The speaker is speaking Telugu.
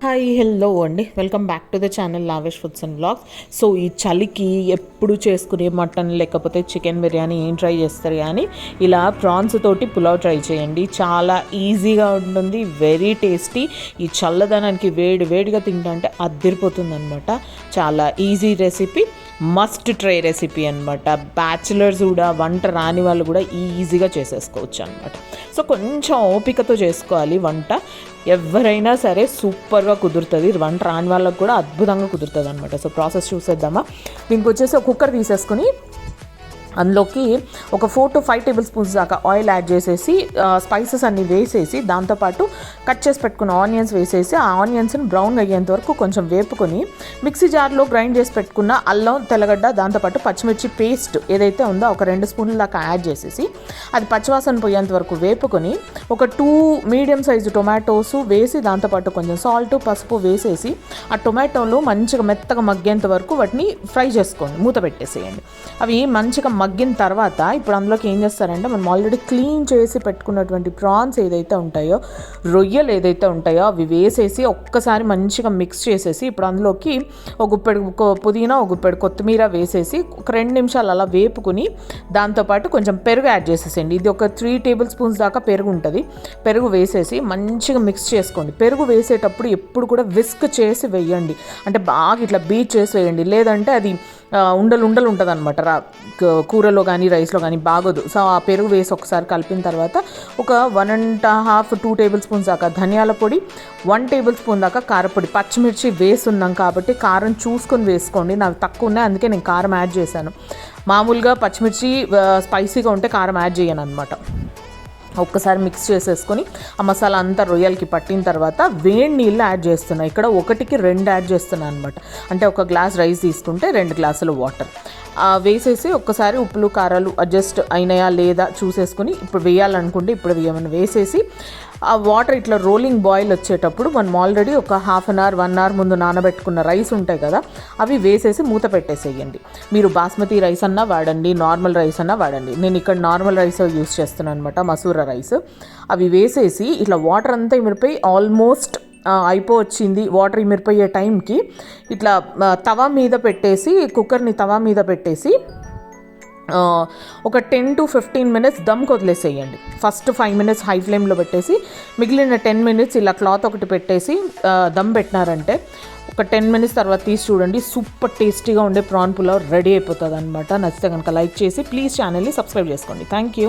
హాయ్ హలో అండి, welcome back to the channel lavish foods and vlogs. So ఈ చలికి ఎప్పుడు చేసుకునే మటన్ లేకపోతే చికెన్ బిర్యానీ ఏం ట్రై చేస్తారు కానీ ఇలా ప్రాన్స్ తోటి పులావ్ ట్రై చేయండి. చాలా ఈజీగా ఉంటుంది, వెరీ టేస్టీ. ఈ చల్లదనానికి వేడిగా తింటే అద్దరిపోతుంది అనమాట. చాలా easy recipe, must try recipe అనమాట. బ్యాచిలర్స్ కూడా, వంట రాని వాళ్ళు కూడా ఈజీగా చేసేసుకోవచ్చు అనమాట. సో కొంచెం ఓపికతో చేసుకోవాలి వంట. ఎవరైనా సరే సూపర్గా కుదురుతుంది, వంట రాని వాళ్ళకు కూడా అద్భుతంగా కుదురుతుంది అనమాట. సో ప్రాసెస్ చూసేద్దామా. దీనికి వచ్చేసి ఒక కుక్కర్ తీసేసుకొని అందులోకి ఒక 4 to 5 టేబుల్ స్పూన్స్ దాకా ఆయిల్ యాడ్ చేసేసి స్పైసెస్ అన్నీ వేసేసి దాంతోపాటు కట్ చేసి పెట్టుకున్న ఆనియన్స్ వేసేసి ఆ ఆనియన్స్ని బ్రౌన్ అయ్యేంత వరకు కొంచెం వేపుకొని మిక్సీ జార్లో గ్రైండ్ చేసి పెట్టుకున్న అల్లం, తెల్లగడ్డ, దాంతోపాటు పచ్చిమిర్చి పేస్ట్ ఏదైతే ఉందో ఒక 2 స్పూన్ల దాకా యాడ్ చేసేసి అది పచ్చివాసన పోయేంత వరకు వేపుకొని ఒక 2 మీడియం సైజు టొమాటోస్ వేసి దాంతోపాటు కొంచెం సాల్ట్, పసుపు వేసేసి ఆ టొమాటోలు మంచిగా మెత్తగా మగ్గేంత వరకు వాటిని ఫ్రై చేసుకోండి, మూత పెట్టేసేయండి. అవి మంచిగా మగ్గిన తర్వాత ఇప్పుడు అందులోకి ఏం చేస్తారంటే మనం ఆల్రెడీ క్లీన్ చేసి పెట్టుకున్నటువంటి ప్రాన్స్ ఏదైతే ఉంటాయో, రొయ్యలు ఏదైతే ఉంటాయో అవి వేసేసి ఒక్కసారి మంచిగా మిక్స్ చేసేసి ఇప్పుడు అందులోకి ఒక గుప్పెడు పుదీనా, ఒక గుప్పెడు కొత్తిమీర వేసేసి ఒక 2 నిమిషాలు అలా వేపుకుని దాంతోపాటు కొంచెం పెరుగు యాడ్ చేసేసేయండి. ఇది ఒక 3 టేబుల్ స్పూన్స్ దాకా పెరుగు ఉంటుంది. పెరుగు వేసేసి మంచిగా మిక్స్ చేసుకోండి. పెరుగు వేసేటప్పుడు ఎప్పుడు కూడా విస్క్ చేసి వేయండి, అంటే బాగా ఇట్లా బీట్ చేసి వేయండి, లేదంటే అది ఉండలు ఉంటుంది అనమాట. కూరలో కానీ రైస్లో కానీ బాగోదు. సో ఆ పెరుగు వేసి ఒకసారి కలిపిన తర్వాత ఒక 1.5-2 టేబుల్ స్పూన్స్ దాకా ధనియాల పొడి, 1 టేబుల్ స్పూన్ దాకా కారపొడి. పచ్చిమిర్చి వేసున్నాం కాబట్టి కారం చూసుకొని వేసుకోండి. నాకు తక్కువ ఉన్నాయి అందుకే నేను కారం యాడ్ చేశాను. మామూలుగా పచ్చిమిర్చి స్పైసీగా ఉంటే కారం యాడ్ చేయను అనమాట. ఒక్కసారి మిక్స్ చేసేసుకొని ఆ మసాలా అంతా రొయ్యలకి పట్టిన తర్వాత వేడి నీళ్ళు యాడ్ చేస్తున్నాను. ఇక్కడ 1కి 2 యాడ్ చేస్తున్నాను అనమాట. అంటే ఒక గ్లాస్ రైస్ తీసుకుంటే 2 గ్లాసులు వాటర్ వేసేసి ఒక్కసారి ఉప్పులు కారాలు అడ్జస్ట్ అయినాయా లేదా చూసేసుకొని ఇప్పుడు వేయాలనుకుంటే ఇప్పుడు వేయమని వేసేసి ఆ వాటర్ ఇట్లా రోలింగ్ బాయిల్ వచ్చేటప్పుడు మనం ఆల్రెడీ ఒక 1/2 అవర్ 1 అవర్ ముందు నానబెట్టుకున్న రైస్ ఉంటాయి కదా, అవి వేసేసి మూత పెట్టేసేయండి. మీరు బాస్మతి రైస్ అన్నా వాడండి, నార్మల్ రైస్ అన్నా వాడండి. నేను ఇక్కడ నార్మల్ రైస్ యూస్ చేస్తున్నాను అనమాట, మసూరా రైస్. అవి వేసేసి ఇట్లా వాటర్ అంతా ఇమిరిపోయి ఆల్మోస్ట్ అయిపోవచ్చింది. వాటర్ ఇమిరిపోయే టైంకి ఇట్లా తవా మీద పెట్టేసి, కుక్కర్ని తవా మీద పెట్టేసి ఒక 10 to 15 మినిట్స్ దమ్కి వదిలేసేయండి. ఫస్ట్ 5 మినిట్స్ హై ఫ్లేమ్లో పెట్టేసి మిగిలిన 10 మినిట్స్ ఇలా క్లాత్ ఒకటి పెట్టేసి దమ్ పెట్టినారంటే ఒక 10 మినిట్స్ తర్వాత తీసి చూడండి, సూపర్ టేస్టీగా ఉండే ప్రాన్ పులావ్ రెడీ అయిపోతుంది అనమాట. నచ్చితే కనుక లైక్ చేసి ప్లీజ్ ఛానల్ని సబ్స్క్రైబ్ చేసుకోండి. Thank you.